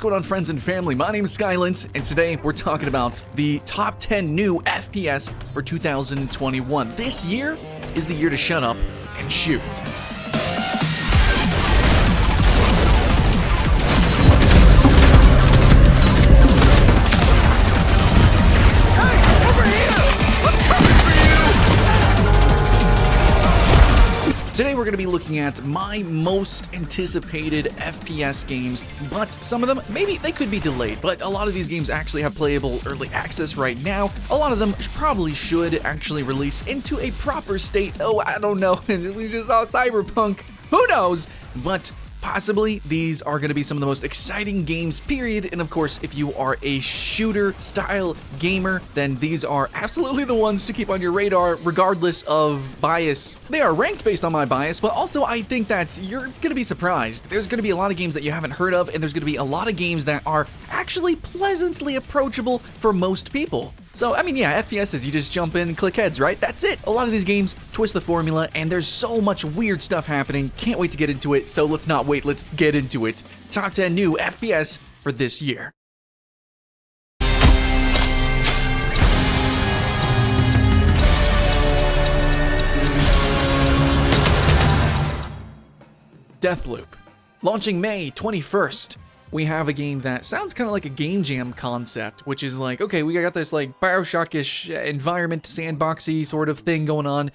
What's going on, friends and family? My name is Skylent, and today we're talking about the top 10 new FPS for 2021. This year is the year to shut up and shoot. Today we're going to be looking at my most anticipated FPS games, but some of them, maybe they could be delayed, but a lot of these games actually have playable early access right now. A lot of them probably should actually release into a proper state. Oh, I don't know. We just saw Cyberpunk. Who knows? But possibly these are going to be some of the most exciting games, period. And of course, if you are a shooter style gamer, then these are absolutely the ones to keep on your radar, regardless of bias. They are ranked based on my bias, but also I think that you're going to be surprised. There's going to be a lot of games that you haven't heard of, and there's going to be a lot of games that are actually pleasantly approachable for most people. So, I mean, yeah, FPSs, you just jump in and click heads, right? That's it. A lot of these games twist the formula, and there's so much weird stuff happening. Can't wait to get into it, so let's not wait, let's get into it. Top 10 new FPS for this year. DeathLoop. Launching May 21st. We have a game that sounds kind of like a game jam concept, which is like, okay, we got this like Bioshock-ish environment, sandboxy sort of thing going on.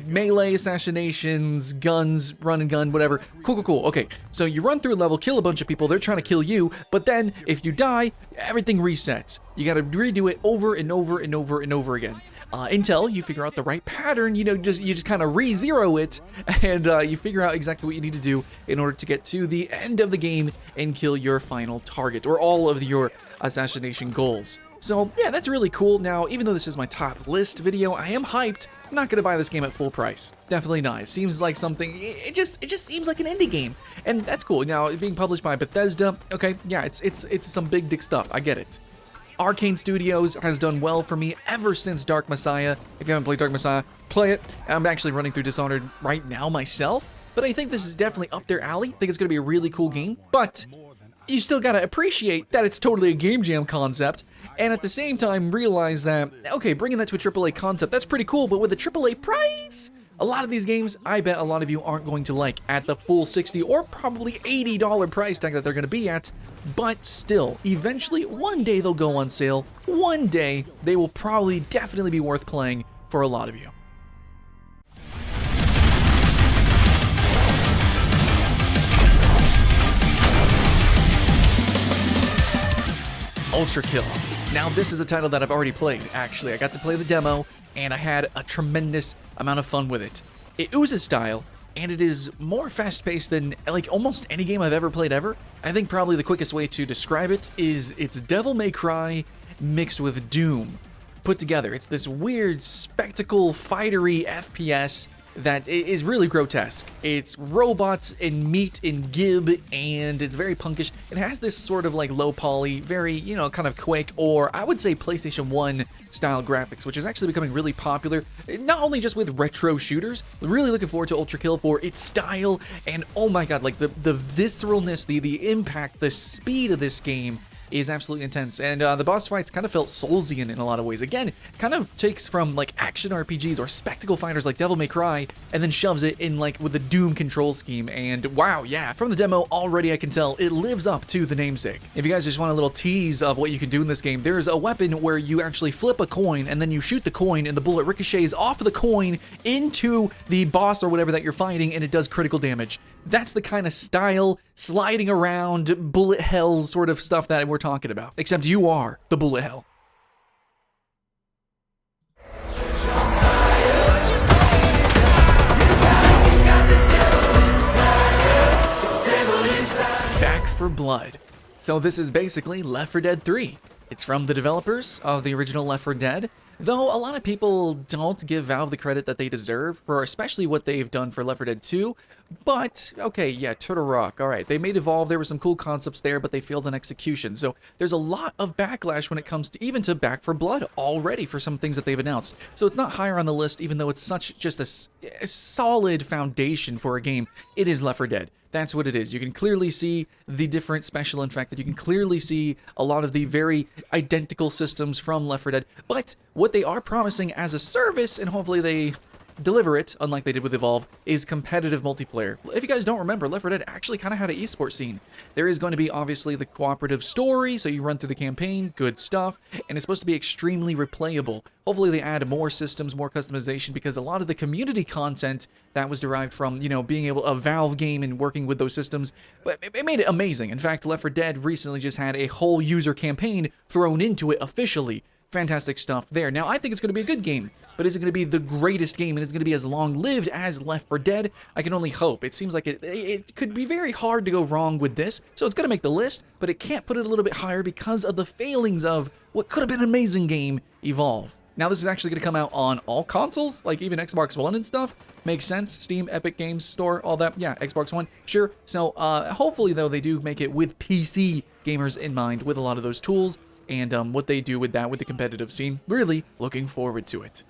Melee assassinations, guns, run and gun, whatever. Cool. Okay, so you run through a level, kill a bunch of people, they're trying to kill you, but then if you die, everything resets. You gotta redo it over and over and over and over again. Until you figure out the right pattern, you just kind of re-zero it, and you figure out exactly what you need to do in order to get to the end of the game and kill your final target, or all of your assassination goals. So yeah, that's really cool. Now, even though this is my top list video, I am hyped. I'm not gonna buy this game at full price. Definitely not. It seems like something, it just seems like an indie game, and that's cool. Now, being published by Bethesda, okay, yeah, it's some big dick stuff. I get it. Arcane Studios has done well for me ever since Dark Messiah. If you haven't played Dark Messiah, play it. I'm actually running through Dishonored right now myself, but I think this is definitely up their alley. I think it's going to be a really cool game, but you still got to appreciate that it's totally a game jam concept, and at the same time realize that, okay, bringing that to a AAA concept, that's pretty cool, but with a AAA price, a lot of these games, I bet a lot of you aren't going to like at the full $60 or probably $80 price tag that they're going to be at. But still, eventually, one day they'll go on sale. One day, they will probably definitely be worth playing for a lot of you. UltraKill. Now, this is a title that I've already played, actually. I got to play the demo, and I had a tremendous amount of fun with it. It oozes style, and it is more fast-paced than, like, almost any game I've ever played ever. I think probably the quickest way to describe it is it's Devil May Cry mixed with Doom put together. It's this weird spectacle, fightery FPS that is really grotesque. It's robots and meat and gib, and it's very punkish. It has this sort of like low poly, very, you know, kind of Quake, or I would say PlayStation 1 style graphics, which is actually becoming really popular, not only just with retro shooters. Really looking forward to UltraKill for its style, and oh my god, like the visceralness, the impact, the speed of this game is absolutely intense, and the boss fights kind of felt Soulsian in a lot of ways. Again, kind of takes from like action RPGs or spectacle fighters like Devil May Cry and then shoves it in like with the Doom control scheme, and wow, yeah, from the demo already I can tell it lives up to the namesake. If you guys just want a little tease of what you can do in this game, there's a weapon where you actually flip a coin and then you shoot the coin and the bullet ricochets off of the coin into the boss or whatever that you're fighting, and it does critical damage. That's the kind of style, sliding around, bullet hell sort of stuff that we're talking about. Except you are the bullet hell. Back for Blood. So this is basically Left 4 Dead 3. It's from the developers of the original Left 4 Dead, though a lot of people don't give Valve the credit that they deserve for especially what they've done for Left 4 Dead 2. But, okay, yeah, Turtle Rock, alright, they made Evolve, there were some cool concepts there, but they failed in execution. So there's a lot of backlash when it comes to even to Back 4 Blood already for some things that they've announced. So it's not higher on the list, even though it's such just a solid foundation for a game. It is Left 4 Dead. That's what it is. You can clearly see the different special infected. You can clearly see a lot of the very identical systems from Left 4 Dead. But what they are promising as a service, and hopefully they deliver it, unlike they did with Evolve, is competitive multiplayer. If you guys don't remember, Left 4 Dead actually kind of had an esports scene. There is going to be, obviously, the cooperative story, so you run through the campaign, good stuff, and it's supposed to be extremely replayable. Hopefully they add more systems, more customization, because a lot of the community content that was derived from, you know, being able a Valve game and working with those systems, but it made it amazing. In fact, Left 4 Dead recently just had a whole user campaign thrown into it officially. Fantastic stuff there. Now, I think it's going to be a good game, but is it going to be the greatest game and is it going to be as long-lived as Left 4 Dead? I can only hope. It seems like it could be very hard to go wrong with this, so it's going to make the list, but it can't put it a little bit higher because of the failings of what could have been an amazing game, Evolve. Now, this is actually going to come out on all consoles, like even Xbox One and stuff. Makes sense. Steam, Epic Games Store, all that. Yeah, Xbox One, sure. So, hopefully, though, they do make it with PC gamers in mind with a lot of those tools. And what they do with that, with the competitive scene, really looking forward to it.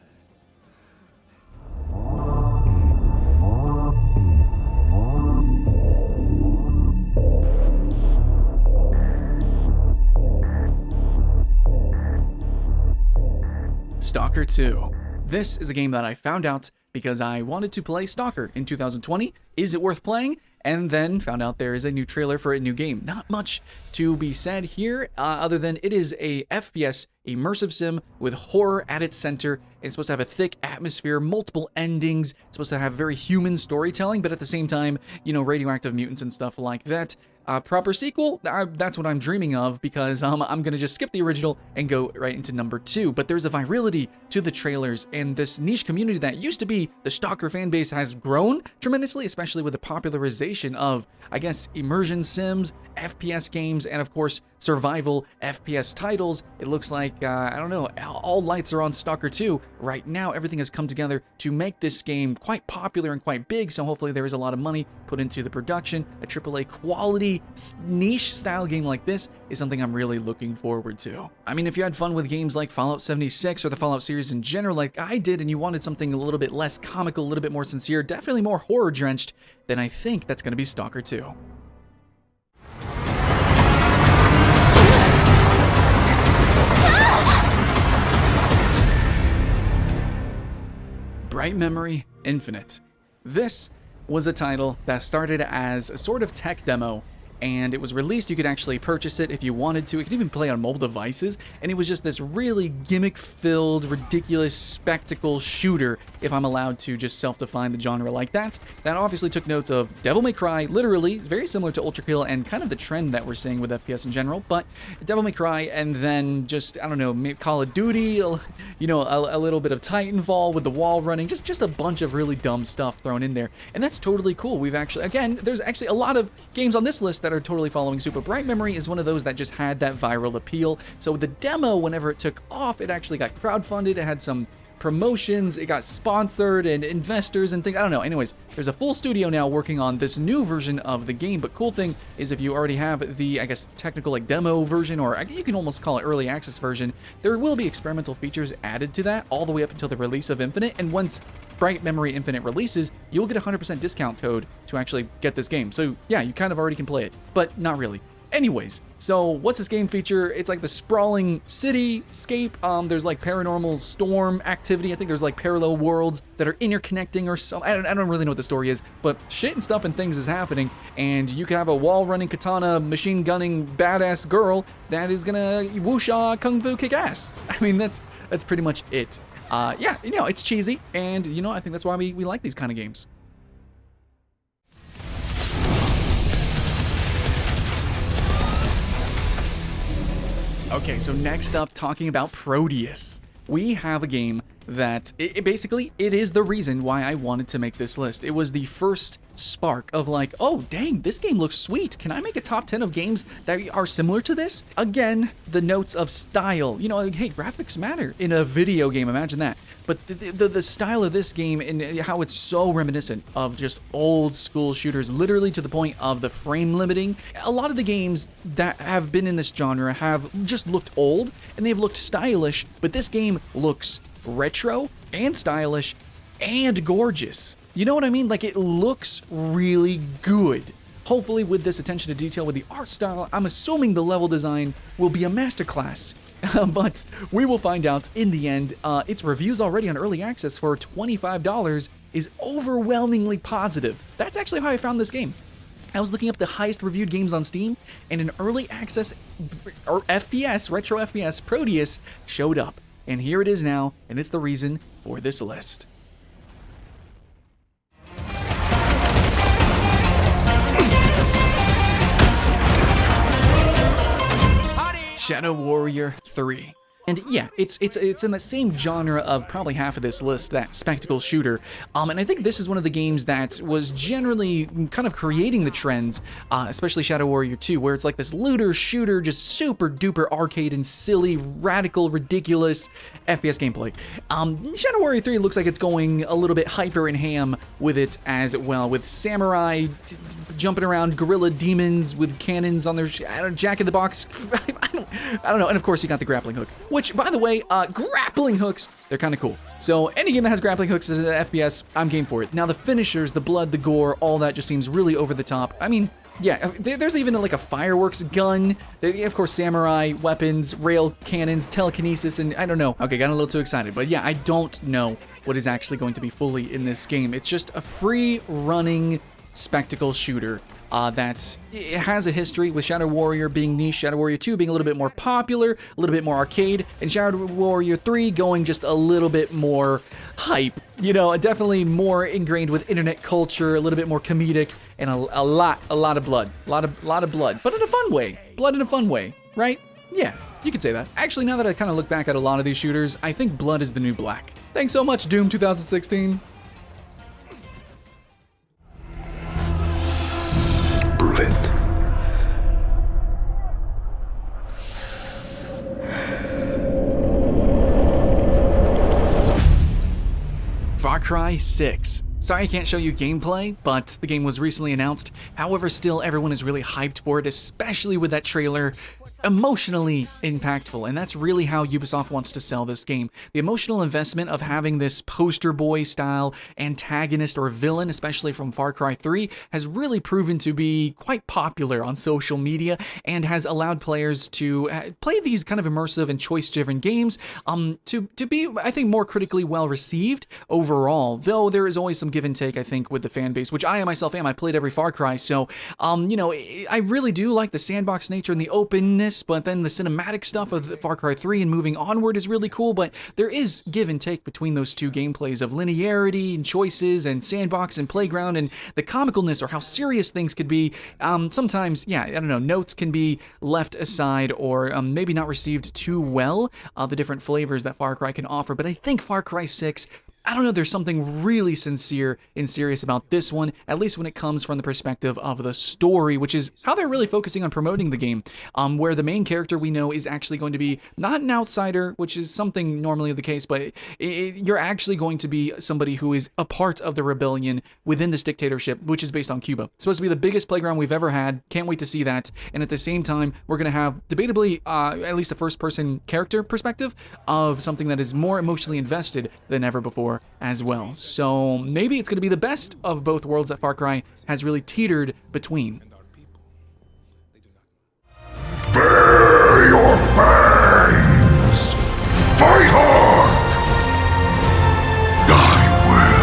Stalker 2. This is a game that I found out because I wanted to play Stalker in 2020. Is it worth playing? And then found out there is a new trailer for a new game. Not much to be said here, other than it is a FPS immersive sim with horror at its center. It's supposed to have a thick atmosphere, multiple endings. It's supposed to have very human storytelling, but at the same time, you know, radioactive mutants and stuff like that. Proper sequel, that's what I'm dreaming of, because I'm going to just skip the original and go right into number 2. But there's a virality to the trailers, and this niche community that used to be the Stalker fan base has grown tremendously, especially with the popularization of, I guess, immersion sims, FPS games, and of course, survival FPS titles. It looks like, I don't know, all lights are on Stalker 2. Right now, everything has come together to make this game quite popular and quite big, so hopefully there is a lot of money put into the production. A AAA quality niche style game like this is something I'm really looking forward to. I mean, if you had fun with games like Fallout 76 or the Fallout series in general like I did, and you wanted something a little bit less comical, a little bit more sincere, definitely more horror drenched, then I think that's going to be Stalker 2. Bright Memory Infinite. This was a title that started as a sort of tech demo, and it was released. You could actually purchase it if you wanted to. You could even play on mobile devices, and it was just this really gimmick-filled, ridiculous spectacle shooter, if I'm allowed to just self-define the genre like that. That obviously took notes of Devil May Cry, literally, very similar to UltraKill and kind of the trend that we're seeing with FPS in general, but Devil May Cry, and then just, I don't know, Call of Duty, you know, a little bit of Titanfall with the wall running, just a bunch of really dumb stuff thrown in there, and that's totally cool. We've actually, again, there's actually a lot of games on this list that are totally following suit, but Bright Memory is one of those that just had that viral appeal. So the demo, whenever it took off, it actually got crowdfunded. It had some promotions, it got sponsored, and investors and things. I don't know. Anyways, there's a full studio now working on this new version of the game, but cool thing is if you already have the, I guess, technical like demo version, or you can almost call it early access version, there will be experimental features added to that all the way up until the release of Infinite, and once Bright Memory Infinite releases, you'll get a 100% discount code to actually get this game. So yeah, you kind of already can play it, but not really. Anyways, so what's this game feature? It's like the sprawling cityscape. There's like paranormal storm activity. I think there's like parallel worlds that are interconnecting or something. I don't really know what the story is, but shit and stuff and things is happening, and you can have a wall-running katana, machine-gunning badass girl that is gonna whoosha kung fu kick ass. I mean, that's pretty much it. Yeah, you know, it's cheesy, and you know, I think that's why we like these kind of games. Okay, so next up, talking about Proteus. We have a game that, basically, it is the reason why I wanted to make this list. It was the first spark of like, oh dang, this game looks sweet. Can I make a top 10 of games that are similar to this? Again, the notes of style. You know, like, hey, graphics matter in a video game, imagine that. But the style of this game and how it's so reminiscent of just old school shooters, literally to the point of the frame limiting. A lot of the games that have been in this genre have just looked old and they've looked stylish, but this game looks retro and stylish and gorgeous. You know what I mean? Like, it looks really good. Hopefully with this attention to detail with the art style, I'm assuming the level design will be a masterclass. But we will find out in the end. Its reviews already on early access for $25 is overwhelmingly positive. That's actually how I found this game. I was looking up the highest reviewed games on Steam, and an early access or FPS, retro FPS, Proteus showed up. And here it is now, and it's the reason for this list. Shadow Warrior 3. And yeah, it's in the same genre of probably half of this list, that spectacle shooter. And I think this is one of the games that was generally kind of creating the trends, especially Shadow Warrior 2, where it's like this looter shooter, just super duper arcade and silly, radical, ridiculous FPS gameplay. Shadow Warrior 3 looks like it's going a little bit hyper and ham with it as well, with samurai jumping around, gorilla demons with cannons on their jack in the box. I don't know. And of course, you got the grappling hook. Which, by the way, grappling hooks, they're kind of cool. So any game that has grappling hooks as an FPS, I'm game for it. Now the finishers, the blood, the gore, all that just seems really over the top. I mean, yeah, there's even like a fireworks gun. Of course, samurai, weapons, rail cannons, telekinesis, and I don't know. Okay, got a little too excited. But yeah, I don't know what is actually going to be fully in this game. It's just a free-running spectacle shooter. That it has a history with Shadow Warrior being niche, Shadow Warrior 2 being a little bit more popular, a little bit more arcade, and Shadow Warrior 3 going just a little bit more hype. You know, definitely more ingrained with internet culture, a little bit more comedic, and a lot of blood. A lot of blood, but in a fun way. Blood in a fun way, right? Yeah, you could say that. Actually, now that I kind of look back at a lot of these shooters, I think blood is the new black. Thanks so much, Doom 2016. FarCry 6. Sorry I can't show you gameplay, but the game was recently announced. However, still everyone is really hyped for it, especially with that trailer. Emotionally impactful, and that's really how Ubisoft wants to sell this game. The emotional investment of having this poster boy style antagonist or villain, especially from Far Cry 3, has really proven to be quite popular on social media and has allowed players to play these kind of immersive and choice-driven games to be, I think, more critically well received overall, though there is always some give and take, I think, with the fan base, which I myself am. I played every Far Cry, so, you know, I really do like the sandbox nature and the openness, but then the cinematic stuff of Far Cry 3 and moving onward is really cool, but there is give and take between those two gameplays of linearity and choices and sandbox and playground and the comicalness or how serious things could be. Sometimes, yeah, I don't know, notes can be left aside or maybe not received too well, the different flavors that Far Cry can offer, but I think Far Cry 6, I don't know, there's something really sincere and serious about this one, at least when it comes from the perspective of the story, which is how they're really focusing on promoting the game, where the main character we know is actually going to be not an outsider, which is something normally the case, but you're actually going to be somebody who is a part of the rebellion within this dictatorship, which is based on Cuba. It's supposed to be the biggest playground we've ever had. Can't wait to see that. And at the same time, we're going to have debatably at least a first-person character perspective of something that is more emotionally invested than ever before as well. So maybe it's going to be the best of both worlds that Far Cry has really teetered between. Bare your fangs! Fight hard! Die well!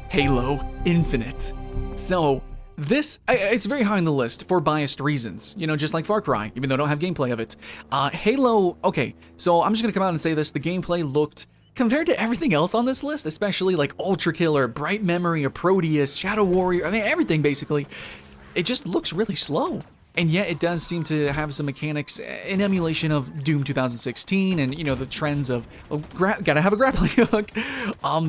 Halo Infinite. So this, it's very high on the list for biased reasons, you know, just like Far Cry, even though I don't have gameplay of it. Halo, okay, so I'm just gonna come out and say this, the gameplay looked, compared to everything else on this list, especially like UltraKill or Bright Memory or Prodeus, Shadow Warrior, I mean, everything basically, it just looks really slow. And yet it does seem to have some mechanics in emulation of Doom 2016 and, you know, the trends of, oh, gotta have a grappling hook.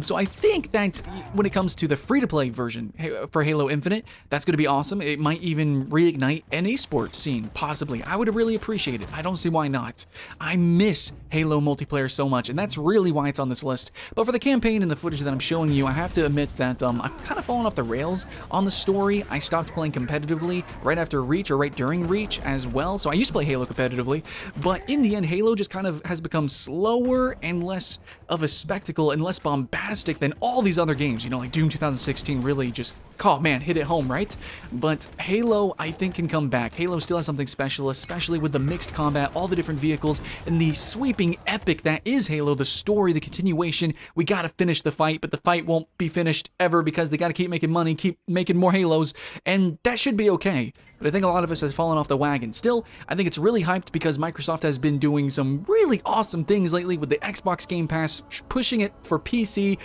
So I think that when it comes to the free-to-play version for Halo Infinite, that's going to be awesome. It might even reignite an esports scene, possibly. I would really appreciate it. I don't see why not. I miss Halo multiplayer so much, and that's really why it's on this list. But for the campaign and the footage that I'm showing you, I have to admit that I've kind of fallen off the rails on the story. I stopped playing competitively right after Reach or right it during Reach as well. So I used to play Halo competitively, but in the end, Halo just kind of has become slower and less of a spectacle and less bombastic than all these other games. You know, like Doom 2016 really just, oh man, hit it home, right? But Halo, I think, can come back. Halo still has something special, especially with the mixed combat, all the different vehicles, and the sweeping epic that is Halo, the story, the continuation. We gotta finish the fight, but the fight won't be finished ever because they gotta keep making money, keep making more Halos, and that should be okay. But I think a lot of us has fallen off the wagon. Still, I think it's really hyped because Microsoft has been doing some really awesome things lately with the Xbox Game Pass, pushing it for PC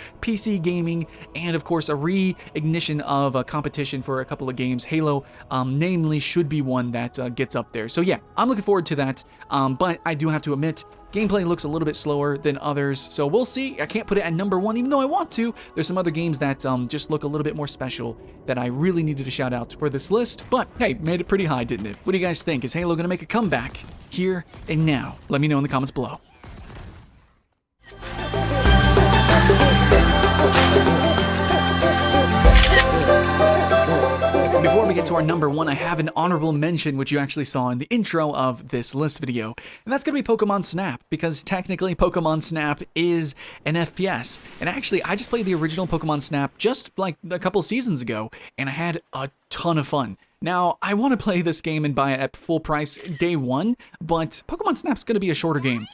gaming, and of course a reignition of a competition for a couple of games. Halo, namely, should be one that gets up there. So yeah, I'm looking forward to that, but I do have to admit, gameplay looks a little bit slower than others, so we'll see. I can't put it at number 1, even though I want to. There's some other games that just look a little bit more special that I really needed to shout out for this list, but hey, made it pretty high, didn't it? What do you guys think? Is Halo gonna make a comeback here and now? Let me know in the comments below. Before we get to our number 1, I have an honorable mention, which you actually saw in the intro of this list video, and that's going to be Pokemon Snap, because technically Pokemon Snap is an FPS, and actually I just played the original Pokemon Snap just like a couple seasons ago, and I had a ton of fun. Now, I want to play this game and buy it at full price day 1, but Pokemon Snap's going to be a shorter game.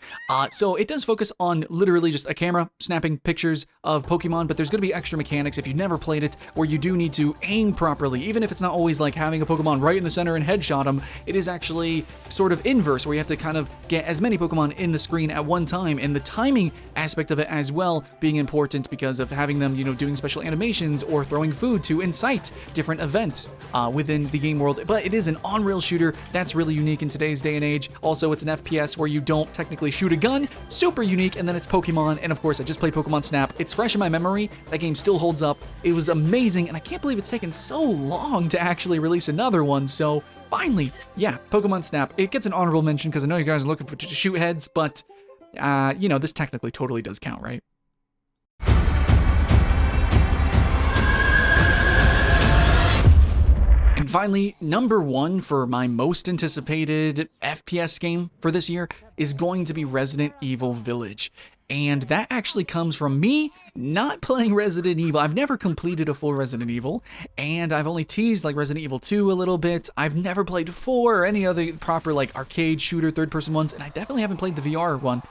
So it does focus on literally just a camera snapping pictures of Pokemon, but there's going to be extra mechanics if you've never played it, where you do need to aim properly. Even if it's not always like having a Pokemon right in the center and headshot them, it is actually sort of inverse, where you have to kind of get as many Pokemon in the screen at one time, and the timing aspect of it as well being important because of having them, you know, doing special animations or throwing food to incite different events within the game world. But it is an on-rail shooter that's really unique in today's day and age. Also, it's an FPS where you don't technically shoot a gun, super unique, and then it's Pokemon, and of course I just played Pokemon Snap. It's fresh in my memory. That game still holds up. It was amazing, and I can't believe it's taken so long to actually release another one. So finally, yeah, Pokemon Snap. It gets an honorable mention because I know you guys are looking for to shoot heads, but you know, this technically totally does count, right? And finally, number 1 for my most anticipated FPS game for this year is going to be Resident Evil Village. And that actually comes from me not playing Resident Evil. I've never completed a full Resident Evil, and I've only teased like Resident Evil 2 a little bit. I've never played 4 or any other proper like arcade shooter third-person ones, and I definitely haven't played the VR one.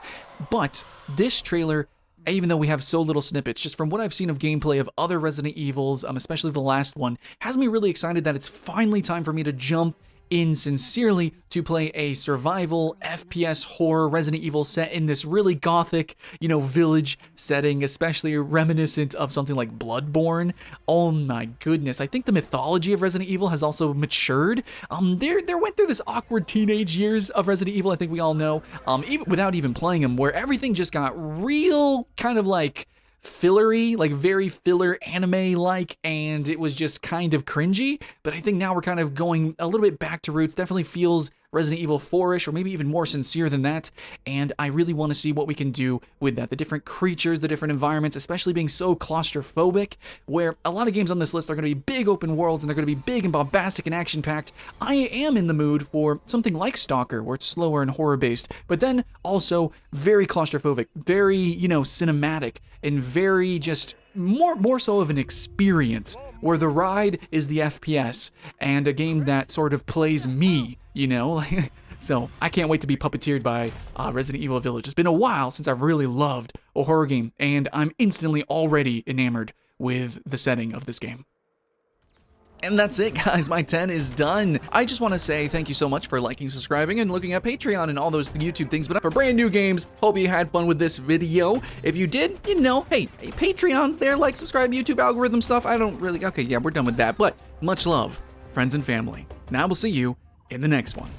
But this trailer, even though we have so little snippets, just from what I've seen of gameplay of other Resident Evils, especially the last one, has me really excited that it's finally time for me to jump in sincerely to play a survival FPS horror Resident Evil set in this really gothic, you know, village setting, especially reminiscent of something like Bloodborne. Oh my goodness, I think the mythology of Resident Evil has also matured. There went through this awkward teenage years of Resident Evil, I think we all know, even without even playing them, where everything just got real kind of like fillery, like very filler anime-like, and it was just kind of cringy. But I think now we're kind of going a little bit back to roots. Definitely feels Resident Evil 4-ish, or maybe even more sincere than that, and I really want to see what we can do with that. The different creatures, the different environments, especially being so claustrophobic, where a lot of games on this list are going to be big open worlds, and they're going to be big and bombastic and action-packed. I am in the mood for something like Stalker, where it's slower and horror-based, but then also very claustrophobic, very, you know, cinematic, and very just more so of an experience, where the ride is the FPS, and a game that sort of plays me, you know? So I can't wait to be puppeteered by Resident Evil Village. It's been a while since I've really loved a horror game, and I'm instantly already enamored with the setting of this game. And that's it, guys. My 10 is done. I just want to say thank you so much for liking, subscribing, and looking at Patreon and all those YouTube things. But for brand new games, hope you had fun with this video. If you did, you know, hey, Patreon's there, like, subscribe, YouTube algorithm stuff. I don't really, okay, yeah, we're done with that. But much love, friends and family. And I will see you in the next one.